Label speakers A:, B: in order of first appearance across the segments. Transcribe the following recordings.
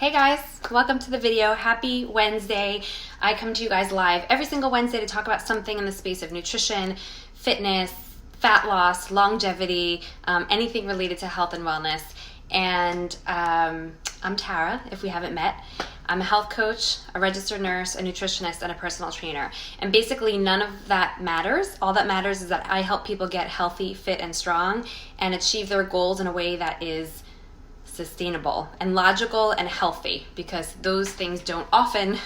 A: Hey guys, welcome to the video. Happy Wednesday. I come to you guys live every single Wednesday to talk about something in the space of nutrition, fitness, fat loss, longevity, anything related to health and wellness. And I'm Tara, if we haven't met. I'm a health coach, a registered nurse, a nutritionist, and a personal trainer. And basically none of that matters. All that matters is that I help people get healthy, fit, and strong and achieve their goals in a way that is sustainable and logical and healthy, because those things don't often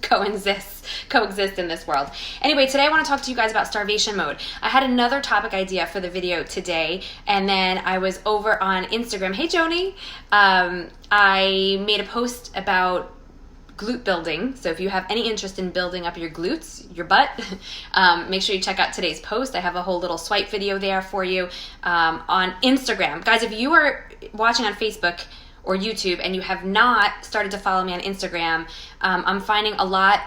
A: coexist in this world. Anyway, today I want to talk to you guys about starvation mode. I had another topic idea for the video today, and then I was over on Instagram. Hey Joni, I made a post about glute building. So if you have any interest in building up your glutes, your butt, make sure you check out today's post. I have a whole little swipe video there for you on Instagram. Guys, if you are watching on Facebook or YouTube and you have not started to follow me on Instagram, I'm finding a lot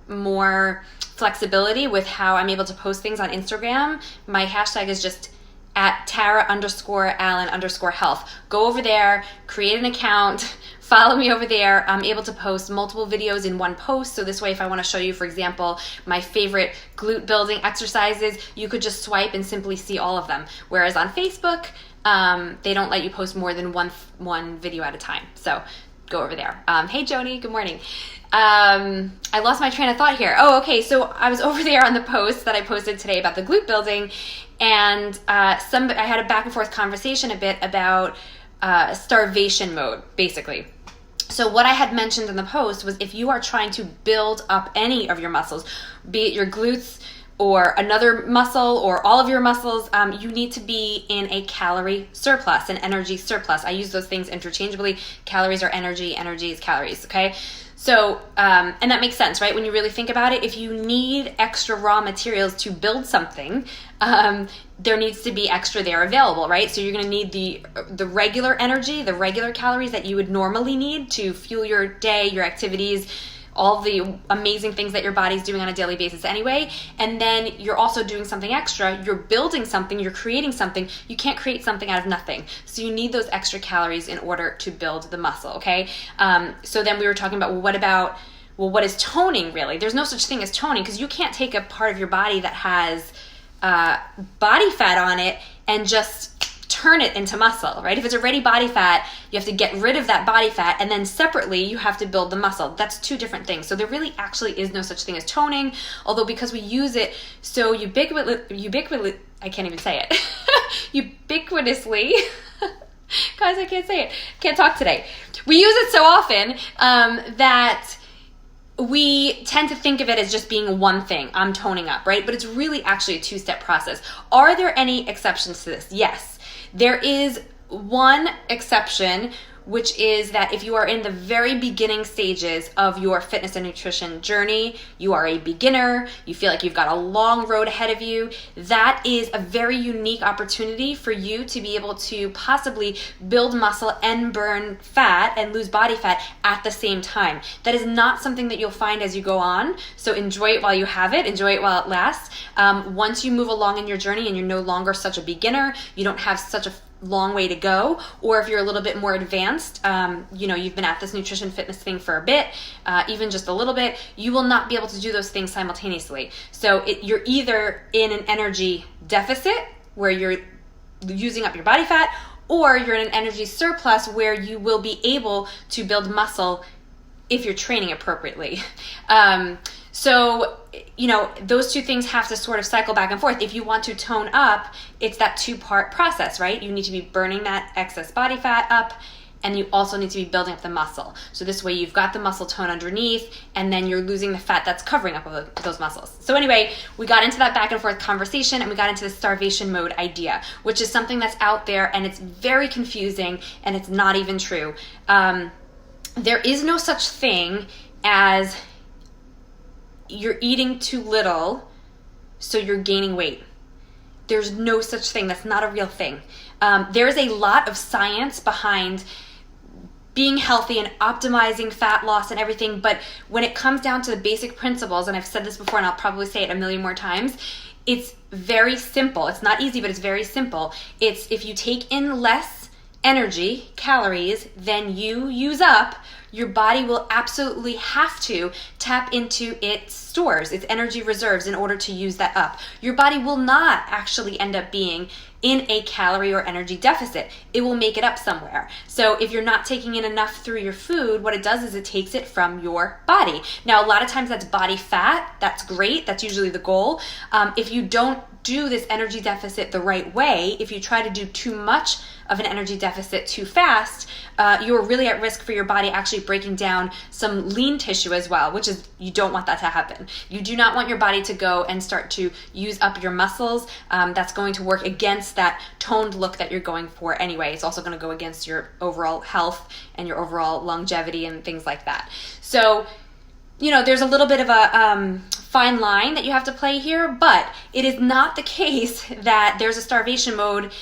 A: more flexibility with how I'm able to post things on Instagram. My hashtag is just at Tara_Allen_health. Go over there, create an account, follow me over there. I'm able to post multiple videos in one post. So this way, if I want to show you, for example, my favorite glute building exercises, you could just swipe and simply see all of them. Whereas on Facebook, they don't let you post more than one video at a time. So go over there. Hey Joni, good morning. I lost my train of thought here. Oh, okay. So I was over there on the post that I posted today about the glute building, and I had a back and forth conversation a bit about starvation mode, basically. So what I had mentioned in the post was if you are trying to build up any of your muscles, be it your glutes or another muscle or all of your muscles, you need to be in a calorie surplus, an energy surplus. I use those things interchangeably. Calories are energy, energy is calories, okay? So, and that makes sense, right? When you really think about it, if you need extra raw materials to build something, there needs to be extra there available, right? So you're going to need the regular energy, the regular calories that you would normally need to fuel your day, your activities, all the amazing things that your body's doing on a daily basis anyway. And then you're also doing something extra. You're building something, you're creating something. You can't create something out of nothing. So you need those extra calories in order to build the muscle, okay? So then we were talking about, what is toning really? There's no such thing as toning, because you can't take a part of your body that has body fat on it and just turn it into muscle, right? If it's already body fat, you have to get rid of that body fat, and then separately you have to build the muscle. That's two different things. So there really actually is no such thing as toning, although because we use it so ubiquitously, I can't even say it, ubiquitously, guys, I can't say it, can't talk today. We use it so often that we tend to think of it as just being one thing. I'm toning up, right? But it's really actually a two-step process. Are there any exceptions to this? Yes. There is one exception, which is that if you are in the very beginning stages of your fitness and nutrition journey, you are a beginner, you feel like you've got a long road ahead of you, that is a very unique opportunity for you to be able to possibly build muscle and burn fat and lose body fat at the same time. That is not something that you'll find as you go on, so enjoy it while you have it, enjoy it while it lasts. Once you move along in your journey and you're no longer such a beginner, you don't have such a long way to go, or if you're a little bit more advanced, you've been at this nutrition fitness thing for a bit, even just a little bit, you will not be able to do those things simultaneously. So you're either in an energy deficit where you're using up your body fat, or you're in an energy surplus where you will be able to build muscle if you're training appropriately. So, those two things have to sort of cycle back and forth. If you want to tone up, it's that two-part process, right? You need to be burning that excess body fat up, and you also need to be building up the muscle. So this way you've got the muscle tone underneath, and then you're losing the fat that's covering up those muscles. So anyway, we got into that back and forth conversation, and we got into the starvation mode idea, which is something that's out there, and it's very confusing, and it's not even true. There is no such thing as you're eating too little, so you're gaining weight. There's no such thing. That's not a real thing. There's a lot of science behind being healthy and optimizing fat loss and everything, but when it comes down to the basic principles, and I've said this before and I'll probably say it a million more times, it's very simple. It's not easy, but it's very simple. It's if you take in less energy, calories, than you use up, your body will absolutely have to tap into its stores, its energy reserves, in order to use that up. Your body will not actually end up being in a calorie or energy deficit. It will make it up somewhere. So if you're not taking in enough through your food, what it does is it takes it from your body. Now, a lot of times that's body fat. That's great. That's usually the goal. If you don't do this energy deficit the right way, if you try to do too much of an energy deficit too fast, you're really at risk for your body actually breaking down some lean tissue as well, which is, you don't want that to happen. You do not want your body to go and start to use up your muscles. That's going to work against that toned look that you're going for anyway. It's also going to go against your overall health and your overall longevity and things like that. So, there's a little bit of a fine line that you have to play here, but it is not the case that there's a starvation mode.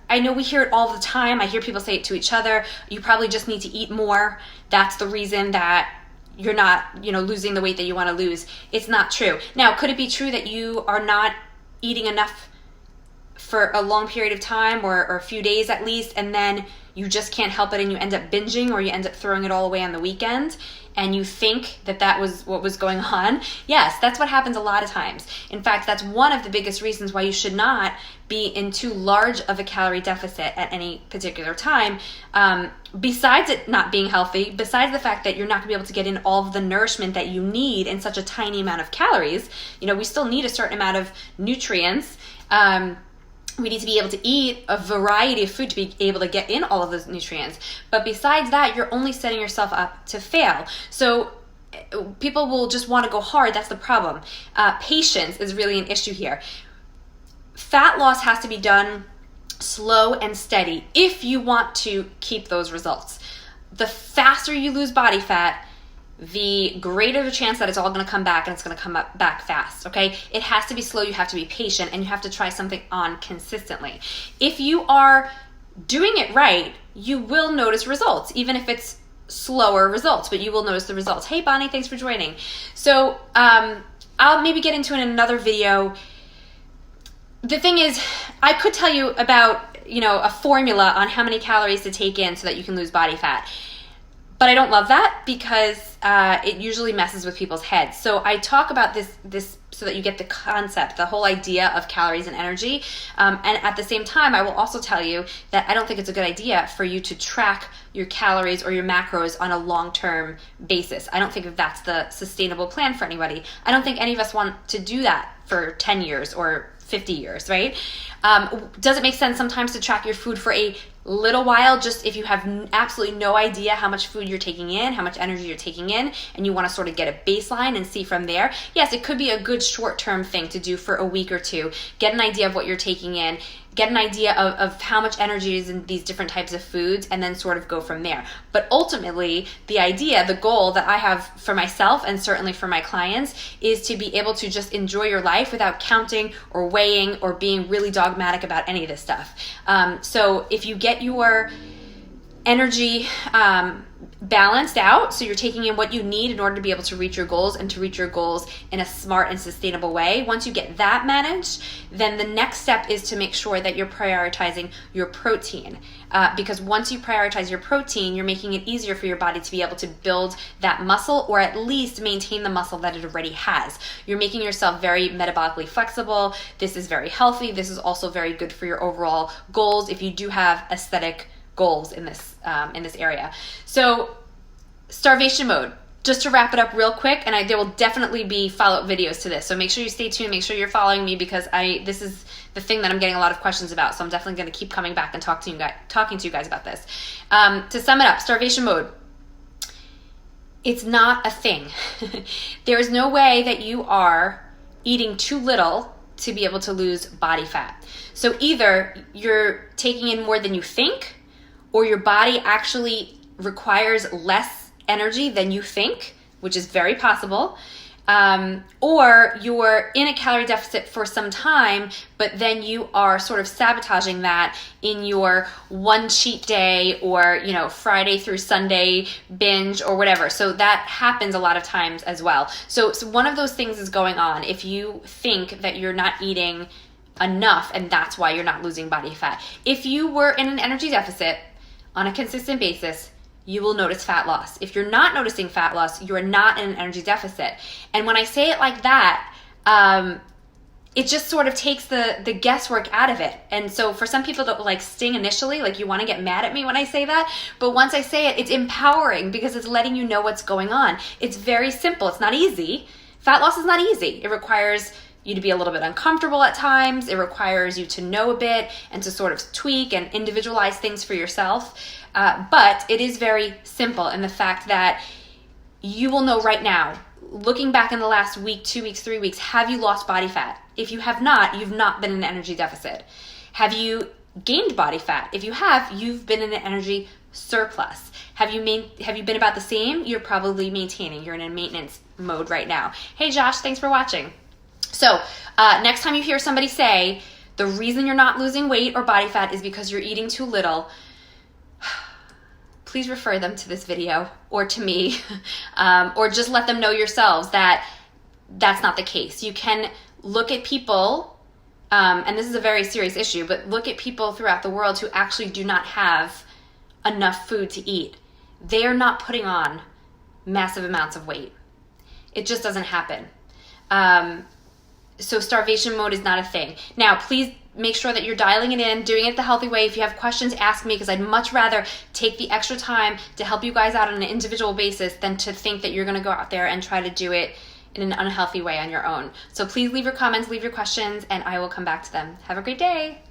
A: I know we hear it all the time. I hear people say it to each other. You probably just need to eat more. That's the reason that you're not, losing the weight that you want to lose. It's not true. Now, could it be true that you are not eating enough for a long period of time or a few days at least, and then you just can't help it and you end up binging, or you end up throwing it all away on the weekend, and you think that was what was going on? Yes, that's what happens a lot of times. In fact, that's one of the biggest reasons why you should not be in too large of a calorie deficit at any particular time. Besides it not being healthy, besides the fact that you're not going to be able to get in all of the nourishment that you need in such a tiny amount of calories, we still need a certain amount of nutrients. We need to be able to eat a variety of food to be able to get in all of those nutrients. But besides that, you're only setting yourself up to fail. So people will just want to go hard. That's the problem. Patience is really an issue here. Fat loss has to be done slow and steady if you want to keep those results. The faster you lose body fat, the greater the chance that it's all going to come back, and it's going to come back fast, okay? It has to be slow, you have to be patient, and you have to try something on consistently. If you are doing it right, you will notice results, even if it's slower results, but you will notice the results. Hey, Bonnie, thanks for joining. So I'll maybe get into it in another video. The thing is, I could tell you about, a formula on how many calories to take in so that you can lose body fat. But I don't love that because it usually messes with people's heads. So I talk about this so that you get the concept, the whole idea of calories and energy. And at the same time, I will also tell you that I don't think it's a good idea for you to track your calories or your macros on a long-term basis. I don't think that that's the sustainable plan for anybody. I don't think any of us want to do that for 10 years or 50 years, right? Does it make sense sometimes to track your food for a little while, just if you have absolutely no idea how much food you're taking in, how much energy you're taking in, and you want to sort of get a baseline and see from there? Yes, it could be a good short-term thing to do for a week or two. Get an idea of what you're taking in, get an idea of how much energy is in these different types of foods, and then sort of go from there. But ultimately, the idea, the goal that I have for myself and certainly for my clients is to be able to just enjoy your life without counting or weighing or being really dogmatic about any of this stuff. So if you get your energy balanced out, so you're taking in what you need in order to be able to reach your goals and to reach your goals in a smart and sustainable way. Once you get that managed, then the next step is to make sure that you're prioritizing your protein. Because once you prioritize your protein, you're making it easier for your body to be able to build that muscle, or at least maintain the muscle that it already has. You're making yourself very metabolically flexible. This is very healthy. This is also very good for your overall goals if you do have aesthetic goals in this area. So starvation mode, just to wrap it up real quick, and there will definitely be follow-up videos to this, so make sure you stay tuned, make sure you're following me, because this is the thing that I'm getting a lot of questions about, so I'm definitely going to keep coming back and talking to you guys about this. To sum it up, starvation mode, it's not a thing. There is no way that you are eating too little to be able to lose body fat. So either you're taking in more than you think, or your body actually requires less energy than you think, which is very possible, or you're in a calorie deficit for some time, but then you are sort of sabotaging that in your one cheat day or, Friday through Sunday binge or whatever. So that happens a lot of times as well. So one of those things is going on. If you think that you're not eating enough, and that's why you're not losing body fat. If you were in an energy deficit on a consistent basis, you will notice fat loss. If you're not noticing fat loss, you are not in an energy deficit. And when I say it like that, it just sort of takes the guesswork out of it. And so for some people that like sting initially, like you want to get mad at me when I say that, but once I say it, it's empowering because it's letting you know what's going on. It's very simple. It's not easy. Fat loss is not easy. It requires you to be a little bit uncomfortable at times. It requires you to know a bit and to sort of tweak and individualize things for yourself. But it is very simple in the fact that you will know right now, looking back in the last week, 2 weeks, 3 weeks, have you lost body fat? If you have not, you've not been in an energy deficit. Have you gained body fat? If you have, you've been in an energy surplus. Have you been about the same? You're probably maintaining. You're in a maintenance mode right now. Hey Josh, thanks for watching. So next time you hear somebody say, the reason you're not losing weight or body fat is because you're eating too little, please refer them to this video or to me, or just let them know yourselves that that's not the case. You can look at people, and this is a very serious issue, but look at people throughout the world who actually do not have enough food to eat. They are not putting on massive amounts of weight. It just doesn't happen. So starvation mode is not a thing. Now, please make sure that you're dialing it in, doing it the healthy way. If you have questions, ask me, because I'd much rather take the extra time to help you guys out on an individual basis than to think that you're going to go out there and try to do it in an unhealthy way on your own. So please leave your comments, leave your questions, and I will come back to them. Have a great day.